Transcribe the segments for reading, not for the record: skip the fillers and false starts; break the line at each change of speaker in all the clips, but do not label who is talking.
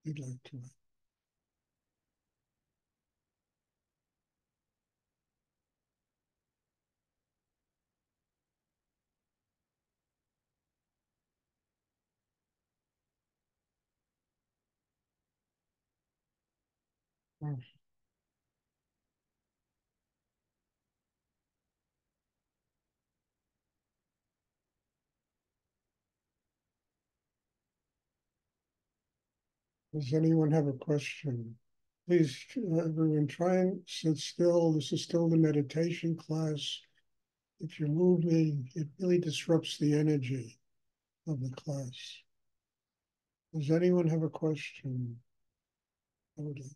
you'd like to. Does anyone have a question? Please, everyone, try and sit still. This is still the meditation class. If you're moving, it really disrupts the energy of the class. Does anyone have a question? I would like to.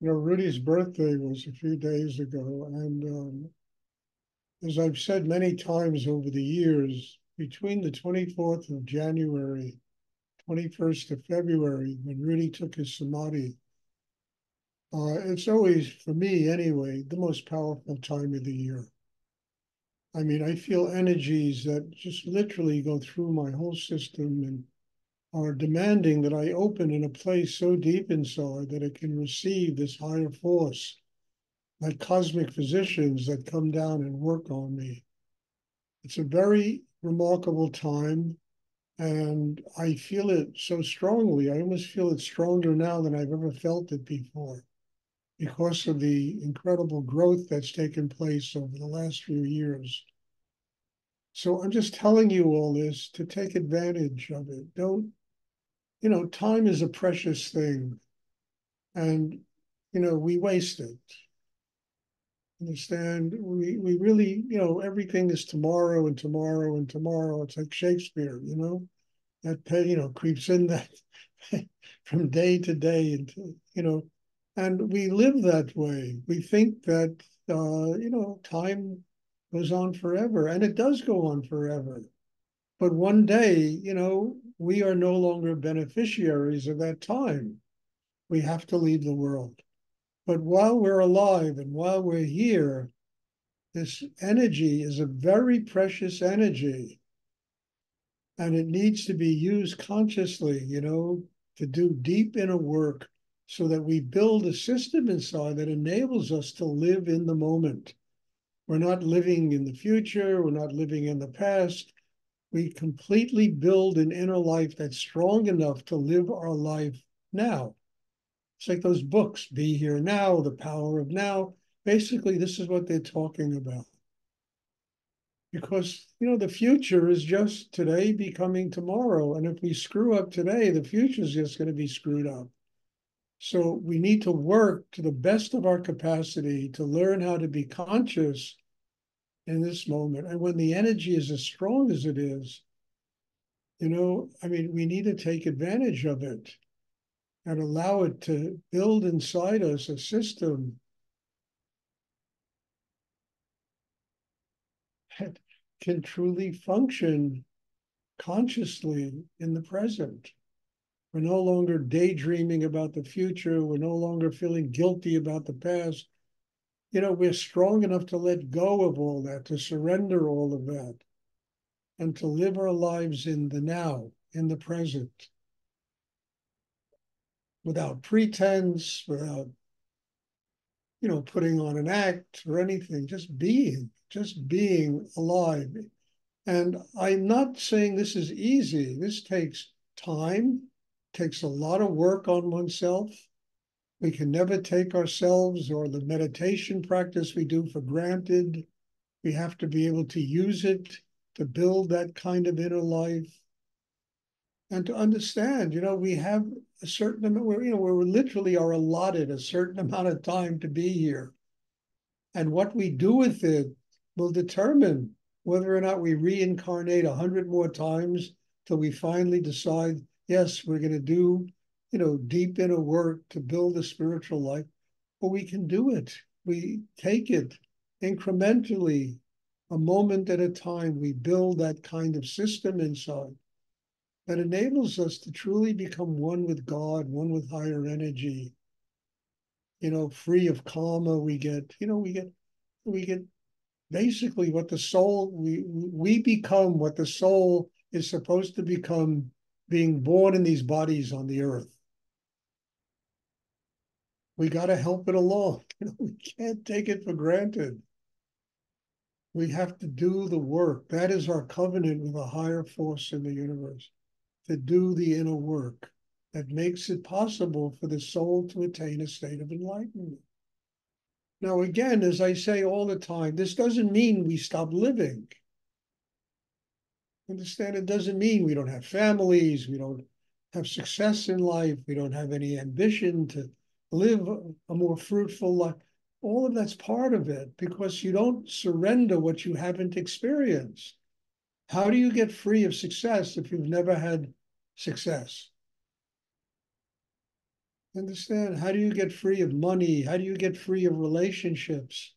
Rudy's birthday was a few days ago, and as I've said many times over the years, between the 24th of January, 21st of February, when Rudy took his samadhi, it's always, for me anyway, the most powerful time of the year. I mean, I feel energies that just literally go through my whole system and are demanding that I open in a place so deep inside that it can receive this higher force, like cosmic physicians that come down and work on me. It's a very remarkable time, and I feel it so strongly. I almost feel it stronger now than I've ever felt it before because of the incredible growth that's taken place over the last few years. So I'm just telling you all this to take advantage of it. Don't, time is a precious thing, and, we waste it. Understand? We really, everything is tomorrow and tomorrow and tomorrow. It's like Shakespeare, that, creeps in that from day to day, and we live that way. We think that, time goes on forever, and it does go on forever. But one day, we are no longer beneficiaries of that time. We have to leave the world. But while we're alive and while we're here, this energy is a very precious energy, and it needs to be used consciously, to do deep inner work so that we build a system inside that enables us to live in the moment. We're not living in the future, we're not living in the past. We completely build an inner life that's strong enough to live our life now. It's like those books, Be Here Now, The Power of Now. Basically, this is what they're talking about. Because, the future is just today becoming tomorrow. And if we screw up today, the future is just going to be screwed up. So we need to work to the best of our capacity to learn how to be conscious in this moment. And when the energy is as strong as it is, we need to take advantage of it and allow it to build inside us a system that can truly function consciously in the present. We're no longer daydreaming about the future. We're no longer feeling guilty about the past. We're strong enough to let go of all that, to surrender all of that, and to live our lives in the now, in the present, without pretense, without, putting on an act or anything, just being alive. And I'm not saying this is easy. This takes time, takes a lot of work on oneself. We can never take ourselves or the meditation practice we do for granted. We have to be able to use it to build that kind of inner life and to understand, we have a certain amount, where we literally are allotted a certain amount of time to be here. And what we do with it will determine whether or not we reincarnate 100 more times till we finally decide, yes, we're going to do, deep inner work to build a spiritual life. But we can do it. We take it incrementally, a moment at a time. We build that kind of system inside that enables us to truly become one with God, one with higher energy, free of karma. We get basically what the soul, we become what the soul is supposed to become, being born in these bodies on the earth. We got to help it along. We can't take it for granted. We have to do the work. That is our covenant with a higher force in the universe, to do the inner work that makes it possible for the soul to attain a state of enlightenment. Now, again, as I say all the time, this doesn't mean we stop living. Understand, it doesn't mean we don't have families, we don't have success in life, we don't have any ambition to live a more fruitful life. All of that's part of it, because you don't surrender what you haven't experienced. How do you get free of success if you've never had success? Understand? How do you get free of money? How do you get free of relationships?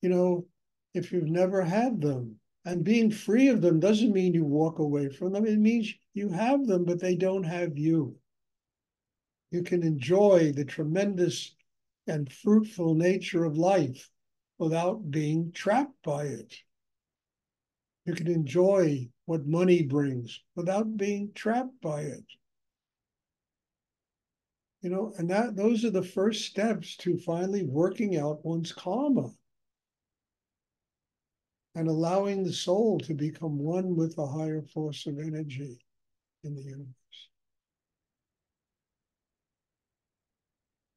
If you've never had them. And being free of them doesn't mean you walk away from them. It means you have them, but they don't have you. You can enjoy the tremendous and fruitful nature of life without being trapped by it. You can enjoy what money brings without being trapped by it. And those are the first steps to finally working out one's karma and allowing the soul to become one with a higher force of energy in the universe.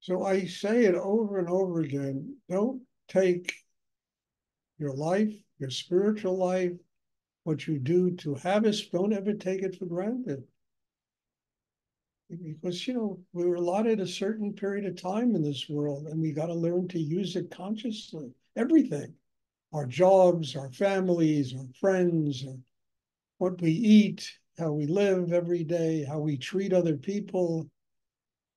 So I say it over and over again, don't take your life, your spiritual life, what you do to have us, don't ever take it for granted. Because, we were allotted a certain period of time in this world, and we got to learn to use it consciously. Everything, our jobs, our families, our friends, what we eat, how we live every day, how we treat other people.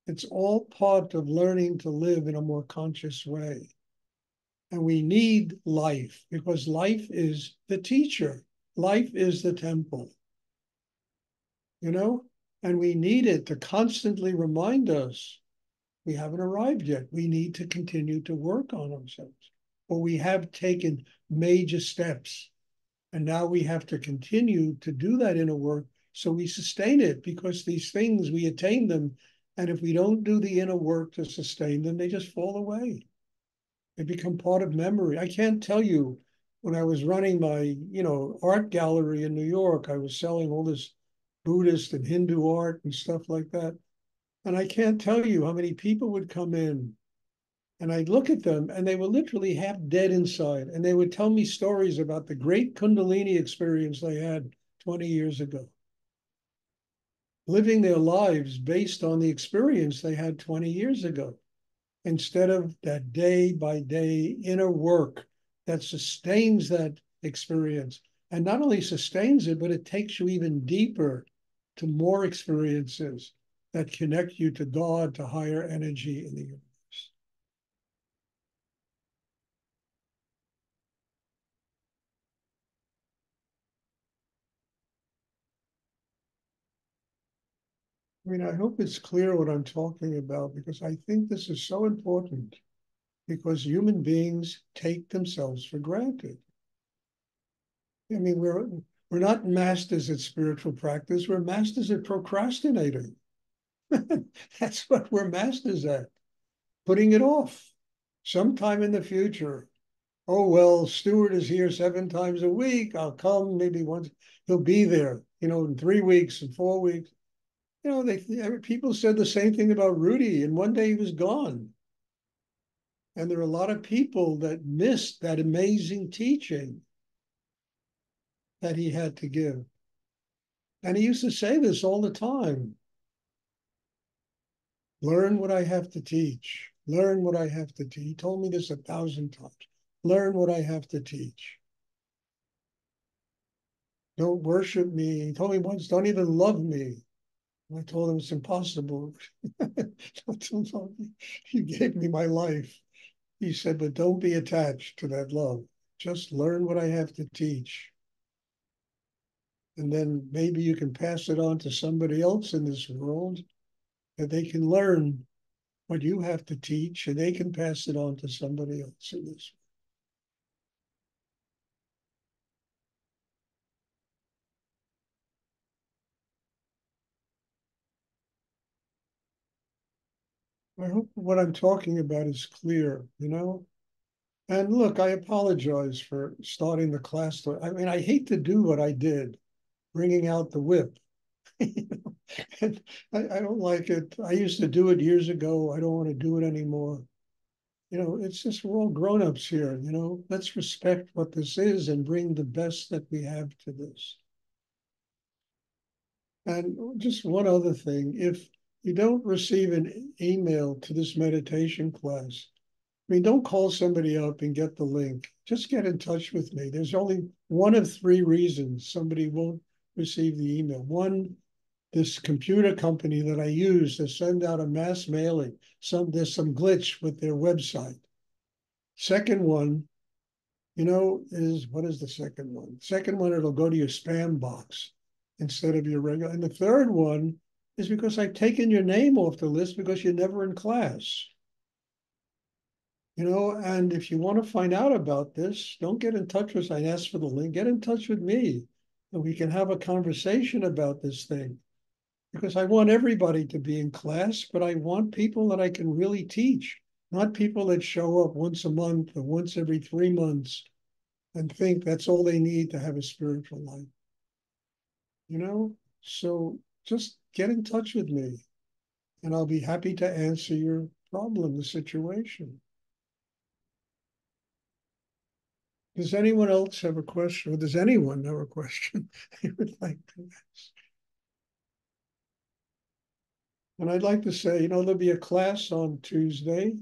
It's all part of learning to live in a more conscious way. And we need life, because life is the teacher. Life is the temple, and we need it to constantly remind us we haven't arrived yet. We need to continue to work on ourselves. But we have taken major steps. And now we have to continue to do that inner work so we sustain it, because these things, we attain them. And if we don't do the inner work to sustain them, they just fall away. They become part of memory. I can't tell you, when I was running my, art gallery in New York, I was selling all this Buddhist and Hindu art and stuff like that. And I can't tell you how many people would come in, and I'd look at them and they were literally half dead inside. And they would tell me stories about the great Kundalini experience they had 20 years ago, living their lives based on the experience they had 20 years ago, instead of that day by day inner work that sustains that experience. And not only sustains it, but it takes you even deeper to more experiences that connect you to God, to higher energy in the universe. I hope it's clear what I'm talking about, because I think this is so important, because human beings take themselves for granted. We're not masters at spiritual practice. We're masters at procrastinating. That's what we're masters at, putting it off. Sometime in the future. Oh, well, Stuart is here 7 times a week. I'll come maybe once. He'll be there, in 3 weeks and 4 weeks. People said the same thing about Rudy, and one day he was gone. And there are a lot of people that missed that amazing teaching that he had to give. And he used to say this all the time. Learn what I have to teach. Learn what I have to teach. He told me this 1,000 times. Learn what I have to teach. Don't worship me. He told me once, don't even love me. And I told him it's impossible. He gave me my life. He said, but don't be attached to that love. Just learn what I have to teach. And then maybe you can pass it on to somebody else in this world, that they can learn what you have to teach, and they can pass it on to somebody else in this. I hope what I'm talking about is clear, you know? And look, I apologize for starting the class. I mean, I hate to do what I did, bringing out the whip. You know? And I don't like it. I used to do it years ago. I don't want to do it anymore. You know, it's just we're all grown-ups here, you know. Let's respect what this is and bring the best that we have to this. And just one other thing, if you don't receive an email to this meditation class, I mean, don't call somebody up and get the link. Just get in touch with me. There's only one of three reasons somebody won't receive the email. One, this computer company that I use to send out a mass mailing, there's some glitch with their website. Second one, you know, is what is the second one? Second one, it'll go to your spam box instead of your regular. And the third one is because I've taken your name off the list because you're never in class. You know, and if you want to find out about this, don't get in touch with us. I asked for the link. Get in touch with me, and we can have a conversation about this thing. Because I want everybody to be in class, but I want people that I can really teach, not people that show up once a month or once every 3 months and think that's all they need to have a spiritual life. You know, so just get in touch with me, and I'll be happy to answer your problem, the situation. Does anyone else have a question? Or does anyone have a question they would like to ask? And I'd like to say, you know, there'll be a class on Tuesday.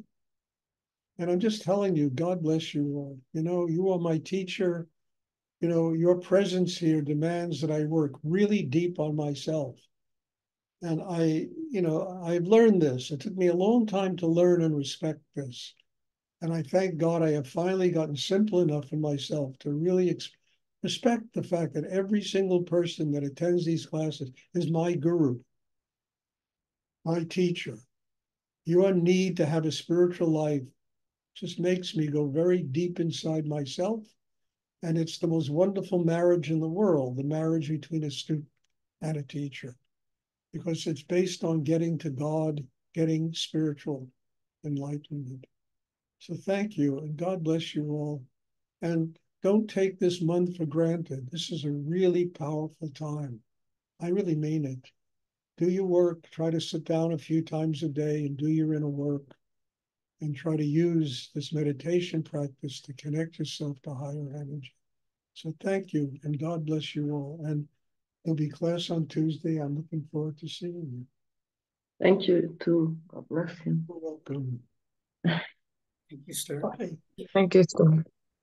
And I'm just telling you, God bless you all. You know, you are my teacher. You know, your presence here demands that I work really deep on myself. And I've learned this. It took me a long time to learn and respect this. And I thank God I have finally gotten simple enough in myself to really respect the fact that every single person that attends these classes is my guru, my teacher. Your need to have a spiritual life just makes me go very deep inside myself. And it's the most wonderful marriage in the world, the marriage between a student and a teacher, because it's based on getting to God, getting spiritual enlightenment. So thank you, and God bless you all. And don't take this month for granted. This is a really powerful time. I really mean it. Do your work, try to sit down a few times a day and do your inner work, and try to use this meditation practice to connect yourself to higher energy. So thank you, and God bless you all. And there'll be class on Tuesday. I'm looking forward to seeing you.
Thank you too. God bless you.
You're welcome.
Thank you, Stuart.
Bye.
Thank you, Stuart.